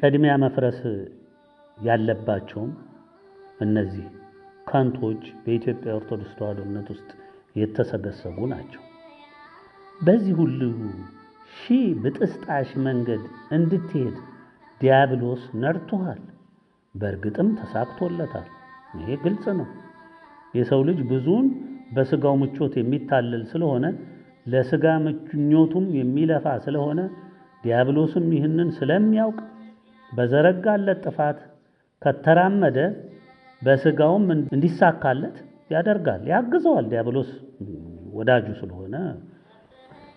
ቅድሚያ መፍረስ ያለባቸውም እነዚህ ከንቶች በኢትዮጵያ ኦርቶዶክስ ተዋሕዶ እምነት ውስጥ የተሰገሰጉ ናቸው። በዚህ ሁሉ ሺህ ብጥስጣሽ መንገድ እንድትሄድ ዲያብሎስ ነድቶሃል። በእርግጥም ተሳክቶለታል። ይሄ ግልጽ ነው። የሰው ልጅ ብዙውን በስጋው ምቾት የሚታለል ስለሆነ ለስጋ ምኞቱም የሚለፋ ስለሆነ ዲያብሎስም ይህንን ስለሚያውቅ በዘረጋለት ጥፋት ከተራመደ በስጋውም እንዲሳካለት ያደርጋል፣ ያግዘዋል። ዲያብሎስ ወዳጁ ስለሆነ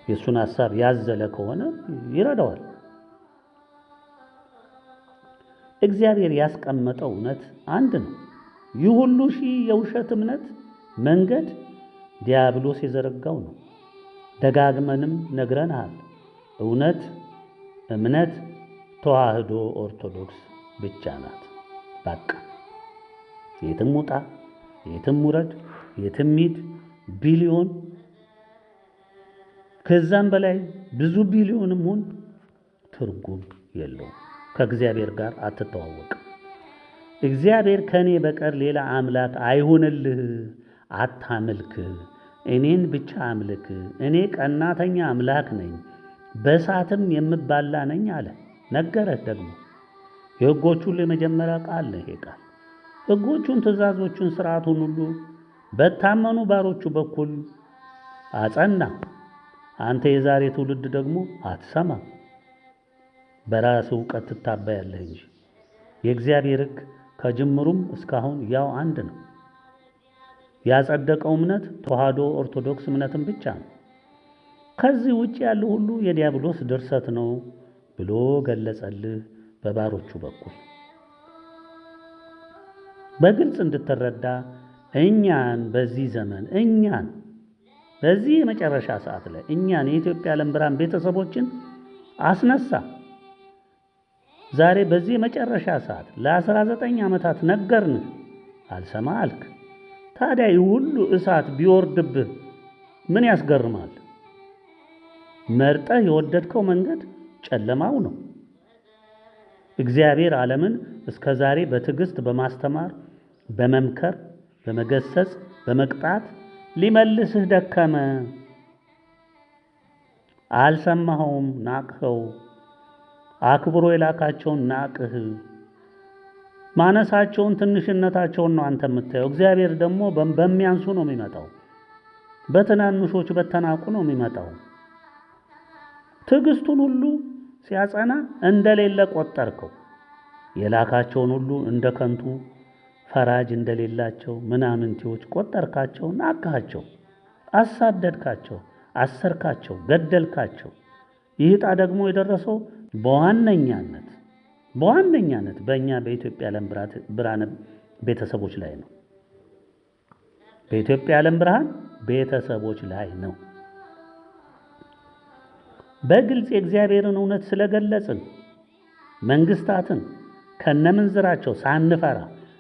የእሱን ሐሳብ ያዘለ ከሆነ ይረዳዋል። እግዚአብሔር ያስቀመጠው እውነት አንድ ነው። ይህ ሁሉ ሺህ የውሸት እምነት መንገድ ዲያብሎስ የዘረጋው ነው። ደጋግመንም ነግረናል። እውነት እምነት ተዋሕዶ ኦርቶዶክስ ብቻ ናት። በቃ የትም ውጣ፣ የትም ውረድ፣ የትም ሂድ፣ ቢሊዮን ከዛም በላይ ብዙ ቢሊዮንም ሆን ትርጉም የለውም። ከእግዚአብሔር ጋር አትተዋወቅም። እግዚአብሔር ከኔ በቀር ሌላ አምላክ አይሁንልህ፣ አታምልክ፣ እኔን ብቻ አምልክ፣ እኔ ቀናተኛ አምላክ ነኝ፣ በእሳትም የምባላ ነኝ አለ። ነገረህ ደግሞ የሕጎች ሁሉ የመጀመሪያ ቃል ነው ይሄ ቃል። ሕጎቹን፣ ትእዛዞቹን፣ ሥርዓቱን ሁሉ በታመኑ ባሮቹ በኩል አጸና። አንተ የዛሬ ትውልድ ደግሞ አትሰማም። በራስ ዕውቀት ትታበያለህ እንጂ የእግዚአብሔር ሕግ ከጅምሩም እስካሁን ያው አንድ ነው። ያጸደቀው እምነት ተዋሕዶ ኦርቶዶክስ እምነትን ብቻ ነው። ከዚህ ውጭ ያለው ሁሉ የዲያብሎስ ድርሰት ነው ብሎ ገለጸልህ በባሮቹ በኩል። በግልጽ እንድትረዳ እኛን በዚህ ዘመን በዚህ የመጨረሻ ሰዓት ላይ እኛን የኢትዮጵያ ዓለም ብርሃን ቤተሰቦችን አስነሳ። ዛሬ በዚህ የመጨረሻ ሰዓት ለ19 ዓመታት ነገርንህ፣ አልሰማ አልክ። ታዲያ ይህ ሁሉ እሳት ቢወርድብህ ምን ያስገርማል? መርጠህ የወደድከው መንገድ ጨለማው ነው። እግዚአብሔር ዓለምን እስከ ዛሬ በትዕግስት በማስተማር በመምከር በመገሰጽ በመቅጣት ሊመልስህ ደከመ። አልሰማኸውም፣ ናቅኸው። አክብሮ የላካቸውን ናቅህ። ማነሳቸውን ትንሽነታቸውን ነው አንተ የምታየው። እግዚአብሔር ደግሞ በሚያንሱ ነው የሚመጣው፣ በትናንሾች በተናቁ ነው የሚመጣው። ትዕግስቱን ሁሉ ሲያጸና እንደሌለ ቆጠርከው። የላካቸውን ሁሉ እንደ ከንቱ ፈራጅ እንደሌላቸው ምናምንቴዎች ቆጠርካቸው፣ ናቅሃቸው፣ አሳደድካቸው፣ አሰርካቸው፣ ገደልካቸው። ይህ ዕጣ ደግሞ የደረሰው በዋነኛነት በእኛ በኢትዮጵያ ዓለም ብርሃን ቤተሰቦች ላይ ነው። በኢትዮጵያ ዓለም ብርሃን ቤተሰቦች ላይ ነው። በግልጽ የእግዚአብሔርን እውነት ስለገለጽን መንግስታትን ከነምንዝራቸው ሳንፈራ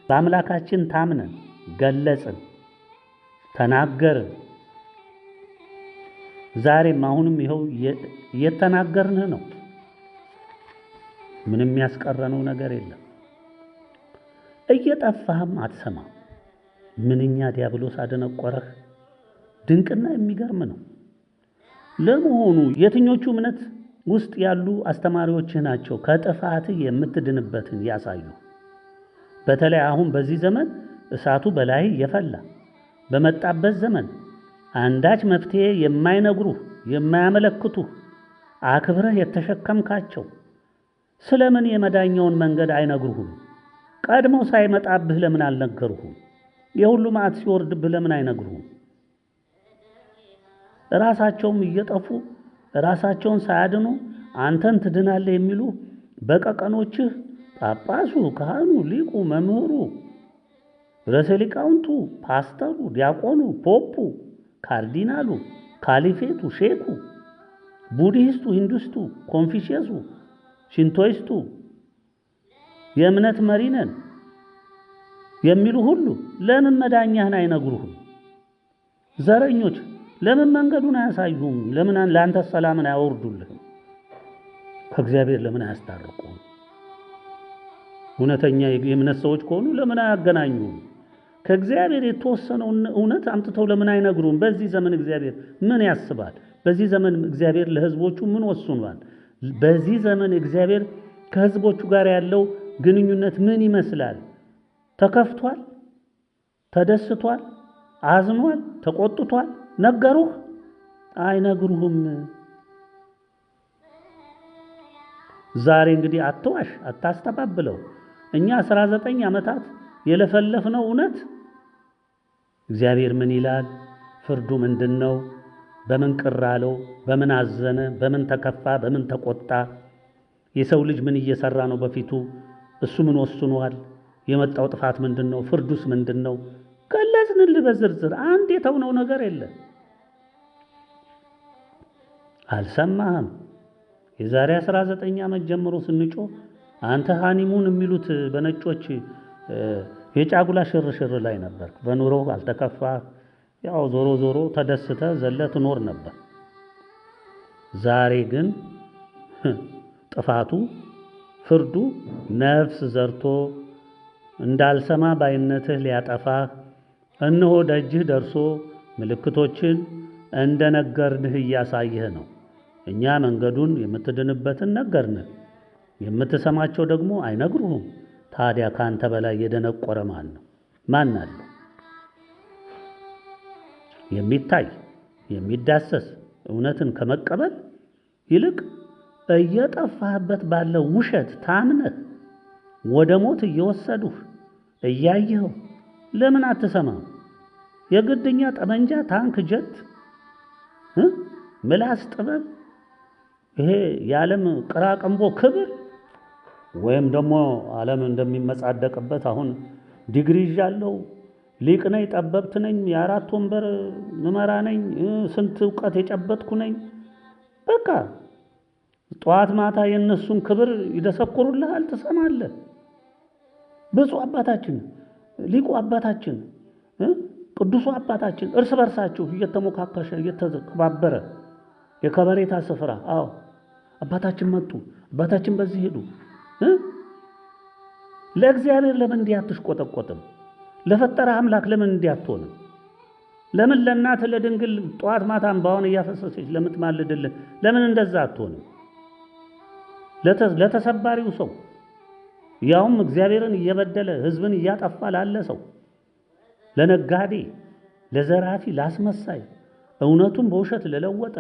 በአምላካችን ታምነን ገለጽን፣ ተናገርን። ዛሬም አሁንም ይኸው እየተናገርን ነው። ምንም ያስቀረነው ነገር የለም። እየጠፋህም አትሰማም። ምንኛ ዲያብሎስ አደነቆረህ! ድንቅና የሚገርም ነው። ለመሆኑ የትኞቹ እምነት ውስጥ ያሉ አስተማሪዎችህ ናቸው ከጥፋትህ የምትድንበትን ያሳዩ? በተለይ አሁን በዚህ ዘመን እሳቱ በላይ የፈላ በመጣበት ዘመን አንዳች መፍትሄ የማይነግሩህ የማያመለክቱህ አክብረህ የተሸከምካቸው ስለምን የመዳኛውን መንገድ አይነግሩህም? ቀድመው ሳይመጣብህ ለምን አልነገሩህም? የሁሉ መዓት ሲወርድብህ ለምን አይነግሩህም? ራሳቸውም እየጠፉ ራሳቸውን ሳያድኑ አንተን ትድናለህ የሚሉ በቀቀኖችህ ጳጳሱ፣ ካህኑ፣ ሊቁ፣ መምህሩ፣ ርዕሰ ሊቃውንቱ፣ ፓስተሩ፣ ዲያቆኑ፣ ፖፑ፣ ካርዲናሉ፣ ካሊፌቱ፣ ሼኩ፣ ቡድሂስቱ፣ ሂንዱስቱ፣ ኮንፊሽየሱ፣ ሽንቶይስቱ የእምነት መሪ ነን የሚሉ ሁሉ ለምን መዳኛህን አይነግሩህም? ዘረኞች ለምን መንገዱን አያሳዩህም? ለምን ለአንተ ሰላምን አያወርዱልህም? ከእግዚአብሔር ለምን አያስታርቁህም? እውነተኛ የእምነት ሰዎች ከሆኑ ለምን አያገናኙም? ከእግዚአብሔር የተወሰነውን እውነት አምጥተው ለምን አይነግሩም? በዚህ ዘመን እግዚአብሔር ምን ያስባል? በዚህ ዘመን እግዚአብሔር ለሕዝቦቹ ምን ወስኗል? በዚህ ዘመን እግዚአብሔር ከሕዝቦቹ ጋር ያለው ግንኙነት ምን ይመስላል? ተከፍቷል? ተደስቷል? አዝኗል? ተቆጥቷል? ነገሩህ? አይነግሩህም። ዛሬ እንግዲህ አትዋሽ፣ አታስተባብለው። እኛ 19 ዓመታት የለፈለፍነው እውነት እግዚአብሔር ምን ይላል? ፍርዱ ምንድነው? በምን ቅር አለው? በምን አዘነ? በምን ተከፋ? በምን ተቆጣ? የሰው ልጅ ምን እየሰራ ነው በፊቱ? እሱ ምን ወስኗል? የመጣው ጥፋት ምንድነው? ፍርዱስ ምንድነው? ገለጽንልህ በዝርዝር። አንድ የተውነው ነገር የለም። አልሰማህም። የዛሬ 19 ዓመት ጀምሮ ስንጮህ አንተ ሃኒሙን የሚሉት በነጮች የጫጉላ ሽርሽር ላይ ነበር። በኑሮ አልተከፋ፣ ያው ዞሮ ዞሮ ተደስተ ዘለ ትኖር ነበር። ዛሬ ግን ጥፋቱ ፍርዱ ነፍስ ዘርቶ እንዳልሰማ ባይነትህ ሊያጠፋህ እነሆ ደጅህ ደርሶ ምልክቶችን እንደነገርንህ እያሳየህ ነው። እኛ መንገዱን የምትድንበትን ነገርንህ፣ የምትሰማቸው ደግሞ አይነግሩህም። ታዲያ ካንተ በላይ የደነቆረ ማን ነው? ማን አለ? የሚታይ የሚዳሰስ እውነትን ከመቀበል ይልቅ እየጠፋህበት ባለው ውሸት ታምነህ ወደ ሞት እየወሰዱህ እያየኸው ለምን አትሰማም? የግድኛ ጠመንጃ፣ ታንክ፣ ጀት፣ ምላስ፣ ጥበብ፣ ይሄ የዓለም ቅራቅንቦ ክብር ወይም ደግሞ ዓለም እንደሚመጻደቅበት አሁን ዲግሪ ይዣለሁ፣ ሊቅ ነኝ፣ ጠበብት ነኝ፣ የአራት ወንበር ምመራ ነኝ፣ ስንት እውቀት የጨበጥኩ ነኝ። በቃ ጠዋት ማታ የነሱን ክብር ይደሰኩሩልሃል፣ ትሰማለህ። ብፁዕ አባታችን፣ ሊቁ አባታችን፣ ቅዱሱ አባታችን እርስ በርሳችሁ እየተሞካከሸ እየተከባበረ የከበሬታ ስፍራ። አዎ አባታችን መጡ፣ አባታችን በዚህ ሄዱ። ለእግዚአብሔር ለምን እንዲህ አትሽቆጠቆጥም? ለፈጠረ አምላክ ለምን እንዲህ አትሆንም? ለምን ለእናት ለድንግል ጠዋት ማታ እንባዋን እያፈሰሰች ለምትማልድልህ ለምን እንደዛ አትሆንም? ለተሰባሪው ሰው ያውም እግዚአብሔርን እየበደለ ሕዝብን እያጠፋ ላለ ሰው፣ ለነጋዴ፣ ለዘራፊ፣ ላስመሳይ፣ እውነቱን በውሸት ለለወጠ፣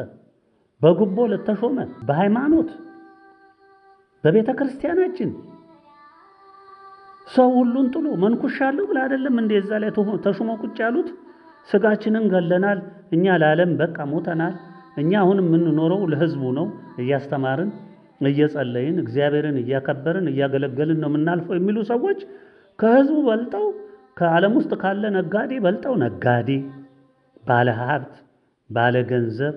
በጉቦ ለተሾመ፣ በሃይማኖት በቤተ ክርስቲያናችን ሰው ሁሉን ጥሎ መንኩሻለሁ ብለ አይደለም እንደዛ ላይ ተሾመ ቁጭ ያሉት። ስጋችንን ገለናል፣ እኛ ለዓለም በቃ ሞተናል። እኛ አሁን የምንኖረው ለሕዝቡ ነው። እያስተማርን እየጸለይን እግዚአብሔርን እያከበርን እያገለገልን ነው የምናልፈው የሚሉ ሰዎች ከሕዝቡ በልጠው ከዓለም ውስጥ ካለ ነጋዴ በልጠው ነጋዴ፣ ባለ ሀብት፣ ባለ ገንዘብ።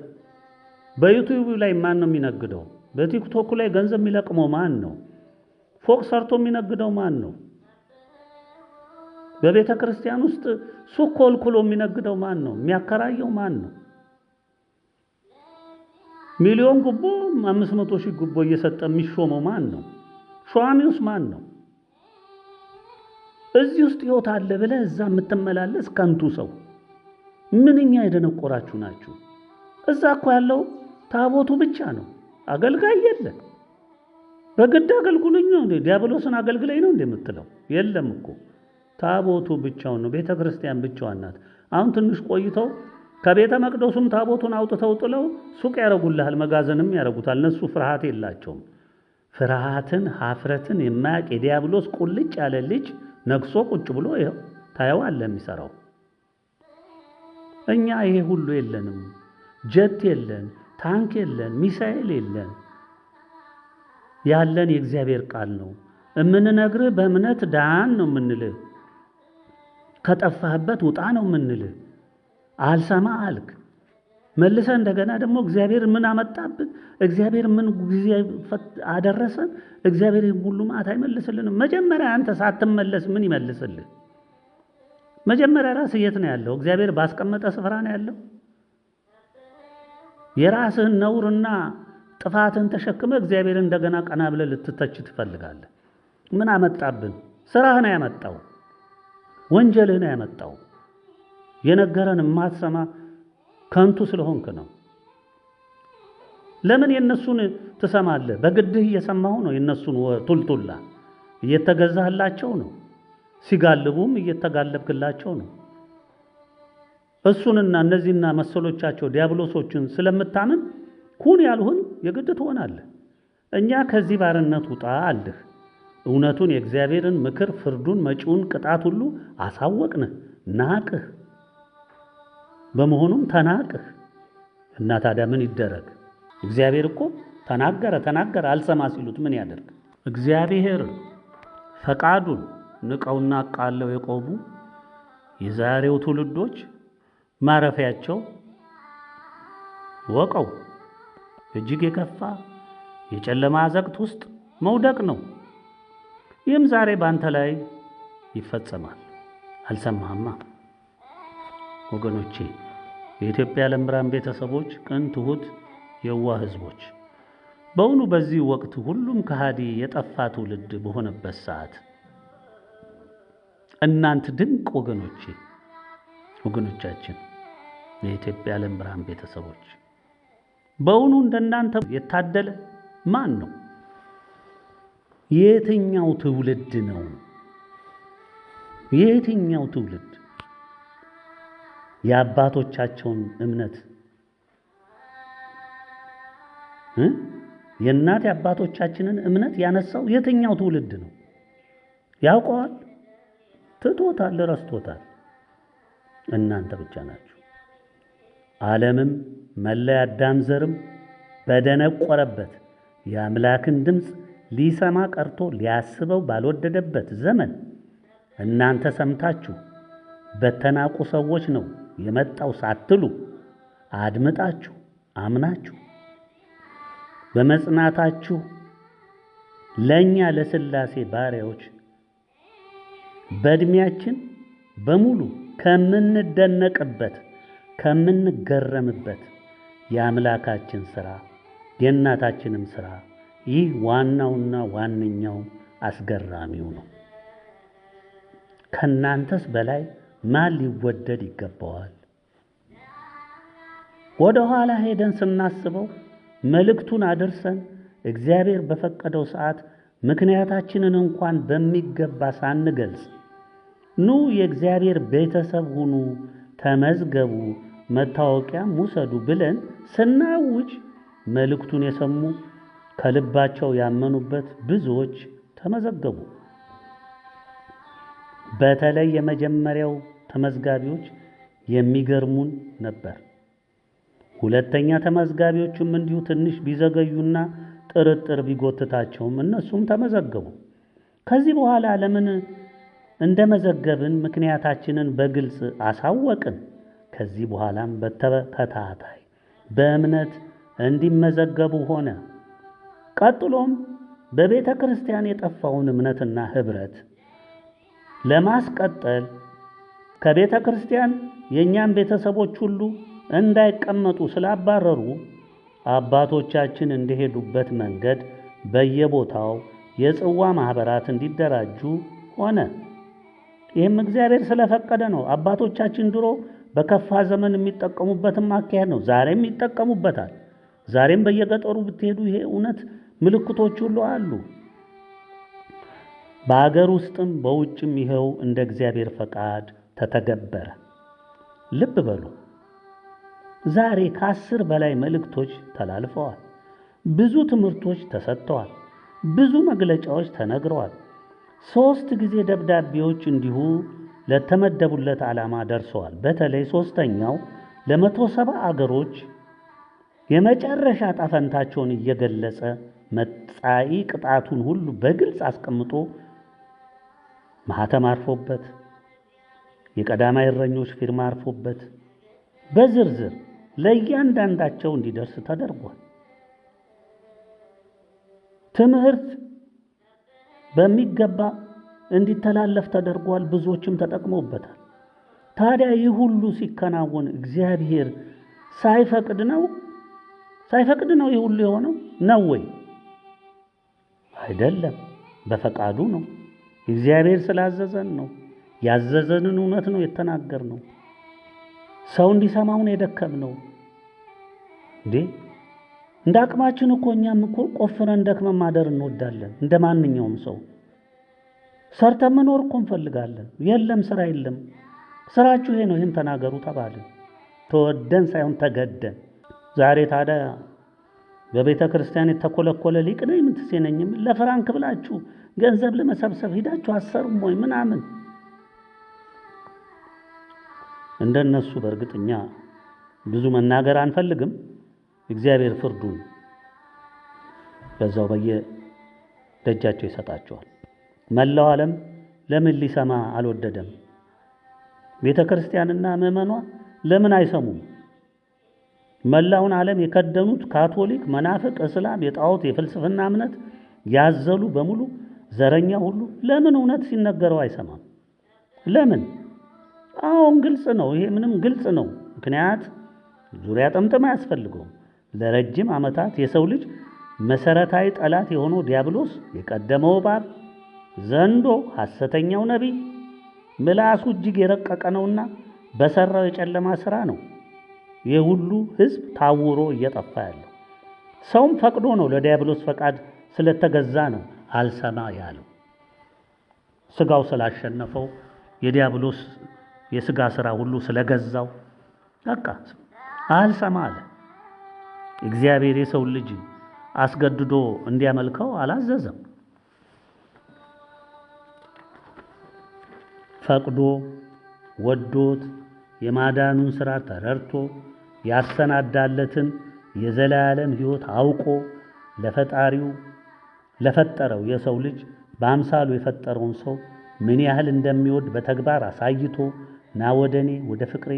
በዩቲዩብ ላይ ማን ነው የሚነግደው? በቲክቶክ ላይ ገንዘብ የሚለቅመው ማን ነው? ፎቅ ሰርቶ የሚነግደው ማን ነው? በቤተ ክርስቲያን ውስጥ ሱቅ ኮልኩሎ የሚነግደው ማን ነው? የሚያከራየው ማን ነው? ሚሊዮን ጉቦ 500,000 ጉቦ እየሰጠ የሚሾመው ማን ነው? ሿሚውስ ማን ነው? እዚህ ውስጥ ሕይወት አለ ብለህ እዛ የምትመላለስ ከንቱ ሰው ምንኛ የደነቆራችሁ ናችሁ። እዛ እኮ ያለው ታቦቱ ብቻ ነው፣ አገልጋይ የለ። በግድ አገልግሉኝ ነው እንዴ? ዲያብሎስን አገልግለኝ ነው እንዴ የምትለው? የለም እኮ ታቦቱ ብቻውን ነው። ቤተ ክርስቲያን ብቻዋን ናት። አሁን ትንሽ ቆይተው ከቤተ መቅደሱም ታቦቱን አውጥተው ጥለው ሱቅ ያረጉልሃል፣ መጋዘንም ያረጉታል። እነሱ ፍርሃት የላቸውም። ፍርሃትን ሀፍረትን የማያውቅ የዲያብሎስ ቁልጭ ያለ ልጅ ነግሶ ቁጭ ብሎ ይኸው ታየዋለህ የሚሰራው። እኛ ይሄ ሁሉ የለንም። ጀት የለን፣ ታንክ የለን፣ ሚሳኤል የለን። ያለን የእግዚአብሔር ቃል ነው። እምንነግርህ በእምነት ዳን ነው የምንልህ። ከጠፋህበት ውጣ ነው የምንልህ። አልሰማ አልክ። መልሰህ እንደገና ደግሞ እግዚአብሔር ምን አመጣብን? እግዚአብሔር ምን ጊዜ አደረሰን? እግዚአብሔር ሁሉ ማት አይመልስልንም። መጀመሪያ አንተ ሳትመለስ ምን ይመልስልህ? መጀመሪያ ራስህ የት ነው ያለው? እግዚአብሔር ባስቀመጠ ስፍራ ነው ያለው? የራስህን ነውርና ጥፋትን ተሸክመ እግዚአብሔር እንደገና ቀና ብለህ ልትተች ትፈልጋለህ። ምን አመጣብን? ስራህ ነው ያመጣው፣ ወንጀልህ ነው ያመጣው። የነገረን የማትሰማ ከንቱ ስለሆንክ ነው። ለምን የነሱን ትሰማለህ? በግድህ እየሰማሁ ነው። የነሱን ቱልቱላ እየተገዛህላቸው ነው። ሲጋልቡም እየተጋለብክላቸው ነው። እሱንና እነዚህና መሰሎቻቸው ዲያብሎሶችን ስለምታምን ሁን ያልሁን የግድ ትሆናለህ። እኛ ከዚህ ባርነት ውጣ አልህ። እውነቱን የእግዚአብሔርን ምክር፣ ፍርዱን፣ መጪውን ቅጣት ሁሉ አሳወቅንህ። ናቅህ። በመሆኑም ተናቅህ እና ታዲያ ምን ይደረግ? እግዚአብሔር እኮ ተናገረ አልሰማ ሲሉት ምን ያደርግ? እግዚአብሔር ፈቃዱን ንቀውና አቃለው የቆሙ የዛሬው ትውልዶች ማረፊያቸው ወቀው እጅግ የከፋ የጨለማ አዘቅት ውስጥ መውደቅ ነው። ይህም ዛሬ ባንተ ላይ ይፈጸማል። አልሰማህማ? ወገኖቼ፣ የኢትዮጵያ ዓለም ብርሃን ቤተሰቦች፣ ቅን ትሁት የዋህ ሕዝቦች፣ በእውኑ በዚህ ወቅት ሁሉም ከሃዲ የጠፋ ትውልድ በሆነበት ሰዓት እናንተ ድንቅ ወገኖቻችን የኢትዮጵያ ዓለም ብርሃን ቤተሰቦች በእውኑ እንደናንተ የታደለ ማን ነው? የትኛው ትውልድ ነው? የትኛው ትውልድ የአባቶቻቸውን እምነት የእናት የአባቶቻችንን እምነት ያነሳው የትኛው ትውልድ ነው? ያውቀዋል? ትቶታል፣ ረስቶታል። እናንተ ብቻ ናችሁ። ዓለምም መላ የአዳም ዘርም በደነቆረበት የአምላክን ድምፅ ሊሰማ ቀርቶ ሊያስበው ባልወደደበት ዘመን እናንተ ሰምታችሁ በተናቁ ሰዎች ነው የመጣው ሳትሉ አድምጣችሁ አምናችሁ በመጽናታችሁ ለእኛ ለሥላሴ ባሪያዎች በዕድሜያችን በሙሉ ከምንደነቅበት ከምንገረምበት የአምላካችን ሥራ የእናታችንም ሥራ ይህ ዋናውና ዋነኛው አስገራሚው ነው። ከናንተስ በላይ ማን ሊወደድ ይገባዋል? ወደ ኋላ ሄደን ስናስበው መልእክቱን አድርሰን እግዚአብሔር በፈቀደው ሰዓት ምክንያታችንን እንኳን በሚገባ ሳንገልጽ ኑ የእግዚአብሔር ቤተሰብ ሁኑ፣ ተመዝገቡ፣ መታወቂያም ውሰዱ ብለን ስናውጅ መልእክቱን የሰሙ ከልባቸው ያመኑበት ብዙዎች ተመዘገቡ። በተለይ የመጀመሪያው ተመዝጋቢዎች የሚገርሙን ነበር። ሁለተኛ ተመዝጋቢዎችም እንዲሁ ትንሽ ቢዘገዩና ጥርጥር ቢጎትታቸውም እነሱም ተመዘገቡ። ከዚህ በኋላ ለምን እንደመዘገብን ምክንያታችንን በግልጽ አሳወቅን። ከዚህ በኋላም በተከታታይ በእምነት እንዲመዘገቡ ሆነ። ቀጥሎም በቤተ ክርስቲያን የጠፋውን እምነትና ኅብረት ለማስቀጠል ከቤተ ክርስቲያን የእኛም ቤተሰቦች ሁሉ እንዳይቀመጡ ስላባረሩ አባቶቻችን እንደሄዱበት መንገድ በየቦታው የጽዋ ማኅበራት እንዲደራጁ ሆነ። ይህም እግዚአብሔር ስለፈቀደ ነው። አባቶቻችን ድሮ በከፋ ዘመን የሚጠቀሙበትም አካሄድ ነው። ዛሬም ይጠቀሙበታል። ዛሬም በየገጠሩ ብትሄዱ ይሄ እውነት ምልክቶች ሁሉ አሉ። በአገር ውስጥም በውጭም ይኸው እንደ እግዚአብሔር ፈቃድ ተተገበረ። ልብ በሉ፣ ዛሬ ከ10 በላይ መልእክቶች ተላልፈዋል። ብዙ ትምህርቶች ተሰጥተዋል። ብዙ መግለጫዎች ተነግረዋል። 3 ጊዜ ደብዳቤዎች እንዲሁ ለተመደቡለት ዓላማ ደርሰዋል። በተለይ 3ኛው ለ170 አገሮች የመጨረሻ ጣፈንታቸውን እየገለጸ መጻኢ ቅጣቱን ሁሉ በግልጽ አስቀምጦ ማህተም አርፎበት የቀዳማይ እረኞች ፊርማ አርፎበት በዝርዝር ለእያንዳንዳቸው እንዲደርስ ተደርጓል። ትምህርት በሚገባ እንዲተላለፍ ተደርጓል። ብዙዎችም ተጠቅመውበታል። ታዲያ ይህ ሁሉ ሲከናወን እግዚአብሔር ሳይፈቅድ ነው ይህ ሁሉ የሆነው ነው ወይ? አይደለም። በፈቃዱ ነው። እግዚአብሔር ስላዘዘን ነው። ያዘዘንን እውነት ነው የተናገርነው። ሰው እንዲሰማውን የደከምነው እንዴ እንደ አቅማችን እኮ እኛም እኮ ቆፍረን ደክመን ማደር እንወዳለን። እንደ ማንኛውም ሰው ሰርተን መኖር እኮ እንፈልጋለን። የለም ስራ የለም። ስራችሁ ይሄ ነው፣ ይህን ተናገሩ ተባልን። ተወደን ሳይሆን ተገደን። ዛሬ ታዲያ በቤተ ክርስቲያን የተኮለኮለ ሊቅ ነኝ ምን ትሴነኝም ለፍራንክ ብላችሁ ገንዘብ ለመሰብሰብ ሂዳችሁ አሰሩም ወይ ምናምን እንደነሱ። በእርግጥኛ ብዙ መናገር አንፈልግም። እግዚአብሔር ፍርዱን በዛው በየደጃቸው ይሰጣቸዋል። መላው ዓለም ለምን ሊሰማ አልወደደም? ቤተ ክርስቲያንና ምዕመኗ ለምን አይሰሙም? መላውን ዓለም የከደኑት ካቶሊክ፣ መናፍቅ፣ እስላም፣ የጣዖት የፍልስፍና እምነት ያዘሉ በሙሉ ዘረኛ ሁሉ ለምን እውነት ሲነገረው አይሰማም? ለምን? አሁን ግልጽ ነው። ይሄ ምንም ግልጽ ነው። ምክንያት ዙሪያ ጠምጥም አያስፈልገውም። ለረጅም ዓመታት የሰው ልጅ መሰረታዊ ጠላት የሆነው ዲያብሎስ፣ የቀደመው እባብ፣ ዘንዶ፣ ሐሰተኛው ነቢይ ምላሱ እጅግ የረቀቀ ነውና በሰራው የጨለማ ሥራ ነው ይህ ሁሉ ሕዝብ ታውሮ እየጠፋ ያለው። ሰውም ፈቅዶ ነው፣ ለዲያብሎስ ፈቃድ ስለተገዛ ነው አልሰማ ያለው። ስጋው ስላሸነፈው የዲያብሎስ የስጋ ሥራ ሁሉ ስለገዛው በቃ አልሰማ አለ። እግዚአብሔር የሰው ልጅ አስገድዶ እንዲያመልከው አላዘዘም። ፈቅዶ ወዶት የማዳኑን ሥራ ተረድቶ ያሰናዳለትን የዘላለም ሕይወት አውቆ ለፈጣሪው ለፈጠረው የሰው ልጅ በአምሳሉ የፈጠረውን ሰው ምን ያህል እንደሚወድ በተግባር አሳይቶ ና ወደኔ ወደ ፍቅሬ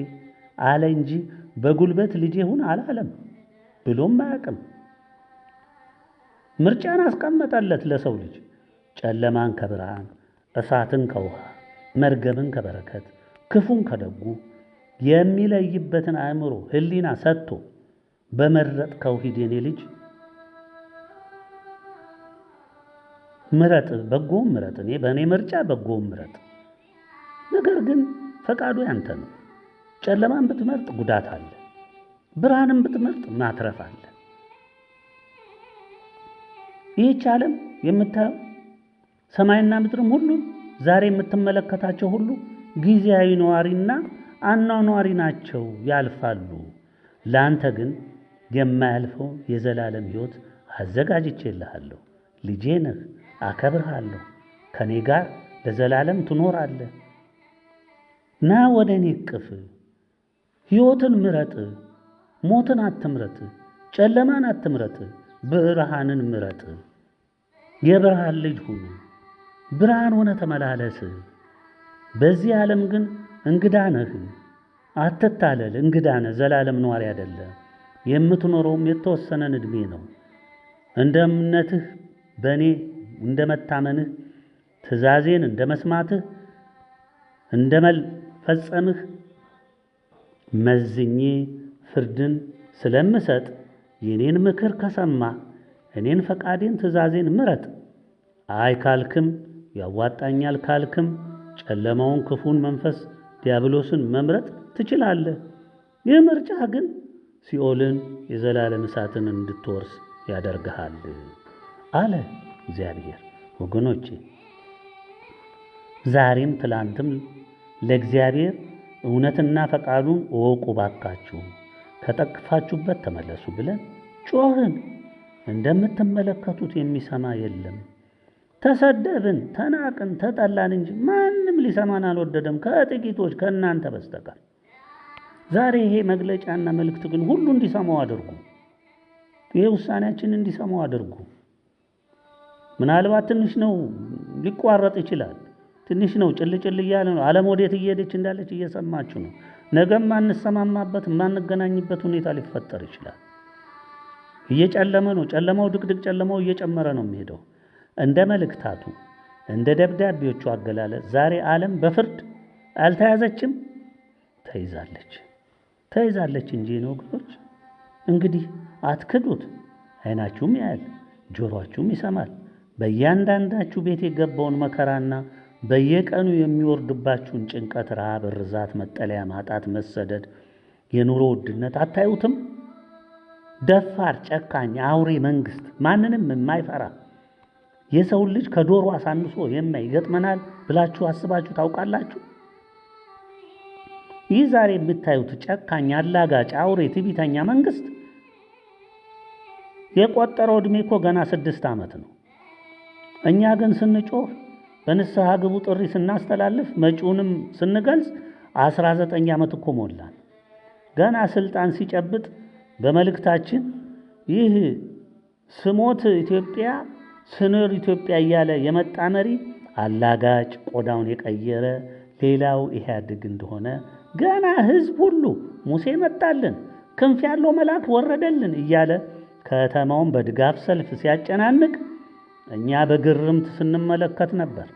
አለ እንጂ በጉልበት ልጄ ሁን አላለም። ብሎም አያውቅም። ምርጫን አስቀመጠለት ለሰው ልጅ። ጨለማን ከብርሃን፣ እሳትን ከውሃ፣ መርገምን ከበረከት፣ ክፉን ከደጉ የሚለይበትን አእምሮ ሕሊና ሰጥቶ በመረጥከው ሂድ የኔ ልጅ ምረጥ፣ በጎም ምረጥ። እኔ በእኔ ምርጫ በጎም ምረጥ። ነገር ግን ፈቃዱ ያንተ ነው። ጨለማን ብትመርጥ ጉዳት አለ፣ ብርሃንን ብትመርጥ ማትረፍ አለ። ይህች ዓለም የምታየው ሰማይና ምድርም ሁሉ ዛሬ የምትመለከታቸው ሁሉ ጊዜያዊ ነዋሪና አኗኗሪ ናቸው፣ ያልፋሉ። ለአንተ ግን የማያልፈው የዘላለም ሕይወት አዘጋጅቼልሃለሁ። ልጄ ነህ፣ አከብርሃለሁ፣ ከኔ ጋር ለዘላለም ትኖራለህ። ና ወደ እኔ እቅፍ። ሕይወትን ምረጥ፣ ሞትን አትምረጥ፣ ጨለማን አትምረጥ፣ ብርሃንን ምረጥ። የብርሃን ልጅ ሁን፣ ብርሃን ሆነ ተመላለስ። በዚህ ዓለም ግን እንግዳ ነህ፣ አትታለል። እንግዳ ነህ፣ ዘላለም ነዋሪ አይደለም። የምትኖረውም የተወሰነን ዕድሜ ነው። እንደ እምነትህ በእኔ እንደ መታመንህ፣ ትእዛዜን እንደ መስማትህ፣ እንደ መፈጸምህ መዝኜ ፍርድን ስለምሰጥ የኔን ምክር ከሰማ እኔን ፈቃዴን ትእዛዜን ምረጥ። አይ ካልክም ያዋጣኛል ካልክም ጨለማውን ክፉን መንፈስ ዲያብሎስን መምረጥ ትችላለህ። ይህ ምርጫ ግን ሲኦልን የዘላለም እሳትን እንድትወርስ ያደርግሃል አለ እግዚአብሔር። ወገኖቼ ዛሬም ትላንትም ለእግዚአብሔር እውነትና ፈቃዱን እወቁ ባካችሁ፣ ከጠቅፋችሁበት ተመለሱ ብለን ጮህን። እንደምትመለከቱት የሚሰማ የለም። ተሰደብን፣ ተናቅን፣ ተጠላን እንጂ ማንም ሊሰማን አልወደደም፣ ከጥቂቶች ከእናንተ በስተቀር። ዛሬ ይሄ መግለጫና መልእክት ግን ሁሉ እንዲሰማው አድርጉ። ይሄ ውሳኔያችን እንዲሰማው አድርጉ። ምናልባት ትንሽ ነው፣ ሊቋረጥ ይችላል። ትንሽ ነው፣ ጭልጭል እያለ ነው። ዓለም ወዴት እየሄደች እንዳለች እየሰማችሁ ነው። ነገም ማንሰማማበት ማንገናኝበት ሁኔታ ሊፈጠር ይችላል። እየጨለመ ነው። ጨለማው ድቅድቅ ጨለማው እየጨመረ ነው የሚሄደው። እንደ መልእክታቱ እንደ ደብዳቤዎቹ አገላለጽ ዛሬ ዓለም በፍርድ አልተያዘችም፣ ተይዛለች እንጂ ነው ወገኖች። እንግዲህ አትክዱት። ዓይናችሁም ያያል፣ ጆሮአችሁም ይሰማል፣ በእያንዳንዳችሁ ቤት የገባውን መከራና በየቀኑ የሚወርድባችሁን ጭንቀት፣ ረሃብ፣ ርዛት፣ መጠለያ ማጣት፣ መሰደድ፣ የኑሮ ውድነት አታዩትም? ደፋር፣ ጨካኝ፣ አውሬ መንግስት፣ ማንንም የማይፈራ የሰው ልጅ ከዶሮ አሳንሶ ይገጥመናል ብላችሁ አስባችሁ ታውቃላችሁ? ይህ ዛሬ የምታዩት ጨካኝ፣ አላጋጭ፣ አውሬ፣ ትዕቢተኛ መንግስት የቆጠረው ዕድሜ እኮ ገና 6 ዓመት ነው። እኛ ግን ስንጮህ በንስሐ ግቡ ጥሪ ስናስተላልፍ መጪውንም ስንገልጽ 19 ዓመት እኮ ሞላን። ገና ስልጣን ሲጨብጥ በመልእክታችን ይህ ስሞት ኢትዮጵያ ስንር ኢትዮጵያ እያለ የመጣ መሪ አላጋጭ፣ ቆዳውን የቀየረ ሌላው ኢህአዴግ እንደሆነ ገና ህዝብ ሁሉ ሙሴ መጣልን፣ ክንፍ ያለው መልአክ ወረደልን እያለ ከተማውን በድጋፍ ሰልፍ ሲያጨናንቅ እኛ በግርምት ስንመለከት ነበር።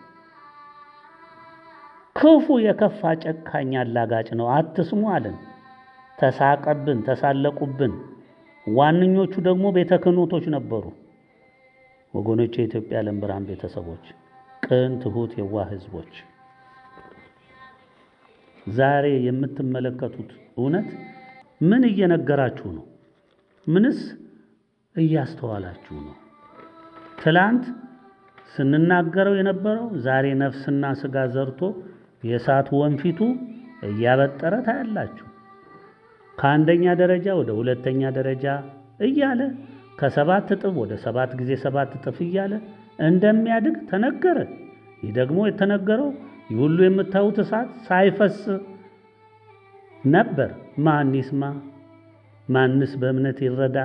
ክፉ፣ የከፋ፣ ጨካኝ፣ አላጋጭ ነው፣ አትስሙ አለን። ተሳቀብን፣ ተሳለቁብን። ዋነኞቹ ደግሞ ቤተ ክህነቶች ነበሩ። ወገኖች፣ የኢትዮጵያ ዓለም ብርሃን ቤተሰቦች፣ ቅን፣ ትሁት፣ የዋህ ህዝቦች፣ ዛሬ የምትመለከቱት እውነት ምን እየነገራችሁ ነው? ምንስ እያስተዋላችሁ ነው? ትላንት ስንናገረው የነበረው ዛሬ ነፍስና ስጋ ዘርቶ የእሳት ወንፊቱ እያበጠረ ታያላችሁ። ከአንደኛ ደረጃ ወደ ሁለተኛ ደረጃ እያለ ከ7 እጥፍ ወደ 7 ጊዜ 7 እጥፍ እያለ እንደሚያድግ ተነገረ። ይህ ደግሞ የተነገረው ይህ ሁሉ የምታዩት እሳት ሳይፈስ ነበር። ማን ይስማ? ማንስ በእምነት ይረዳ?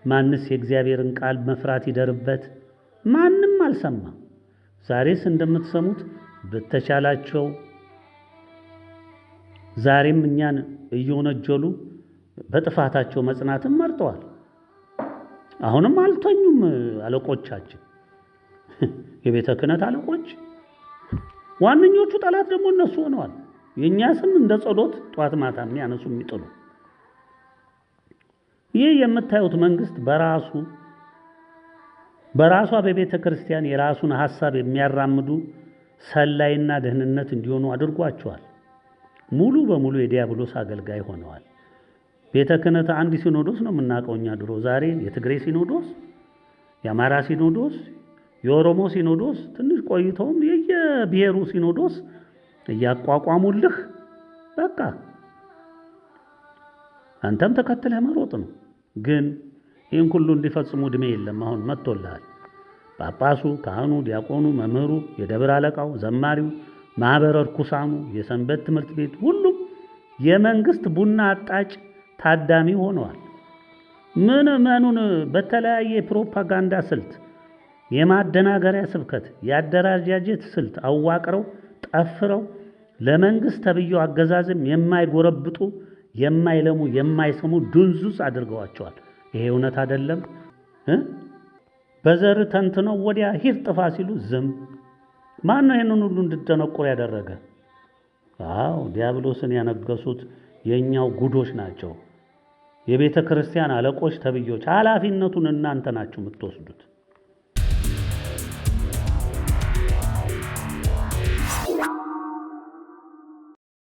ማንስ የእግዚአብሔርን ቃል መፍራት ይደርበት? ማንም አልሰማም። ዛሬስ እንደምትሰሙት በተቻላቸው ዛሬም እኛን እየወነጀሉ በጥፋታቸው መጽናትን መርጠዋል። አሁንም አልተኙም አለቆቻችን፣ የቤተ ክህነት አለቆች። ዋነኞቹ ጠላት ደግሞ እነሱ ሆነዋል። የእኛ ስም እንደ ጸሎት ጧት ማታ የሚያነሱ የሚጥሉ። ይህ የምታዩት መንግስት በራሷ በቤተ ክርስቲያን የራሱን ሐሳብ የሚያራምዱ ሰላይና ደህንነት እንዲሆኑ አድርጓቸዋል። ሙሉ በሙሉ የዲያብሎስ አገልጋይ ሆነዋል። ቤተ ክህነት አንድ ሲኖዶስ ነው የምናውቀው እኛ ድሮ። ዛሬ የትግሬ ሲኖዶስ፣ የአማራ ሲኖዶስ፣ የኦሮሞ ሲኖዶስ፣ ትንሽ ቆይተውም የየብሔሩ ሲኖዶስ እያቋቋሙልህ በቃ አንተም ተከትለህ መሮጥ ነው። ግን ይህን ሁሉ እንዲፈጽሙ ዕድሜ የለም። አሁን መጥቶልሃል። ጳጳሱ፣ ካህኑ፣ ዲያቆኑ፣ መምህሩ፣ የደብር አለቃው፣ ዘማሪው፣ ማኅበረ ርኩሳኑ፣ የሰንበት ትምህርት ቤት ሁሉም የመንግስት ቡና አጣጭ ታዳሚ ሆነዋል። ምዕመኑን በተለያየ የፕሮፓጋንዳ ስልት፣ የማደናገሪያ ስብከት፣ የአደረጃጀት ስልት አዋቅረው ጠፍረው ለመንግስት ተብዬው አገዛዝም የማይጎረብጡ የማይለሙ የማይሰሙ ድንዙዝ አድርገዋቸዋል። ይሄ እውነት አይደለም። በዘር ተንትነው ወዲያ ሂድ ጥፋ ሲሉ ዝም። ማን ነው ይሄንን ሁሉ እንድትደነቁር ያደረገ? አዎ ዲያብሎስን ያነገሱት የኛው ጉዶች ናቸው። የቤተ ክርስቲያን አለቆች ተብዮች ኃላፊነቱን እናንተ ናችሁ የምትወስዱት።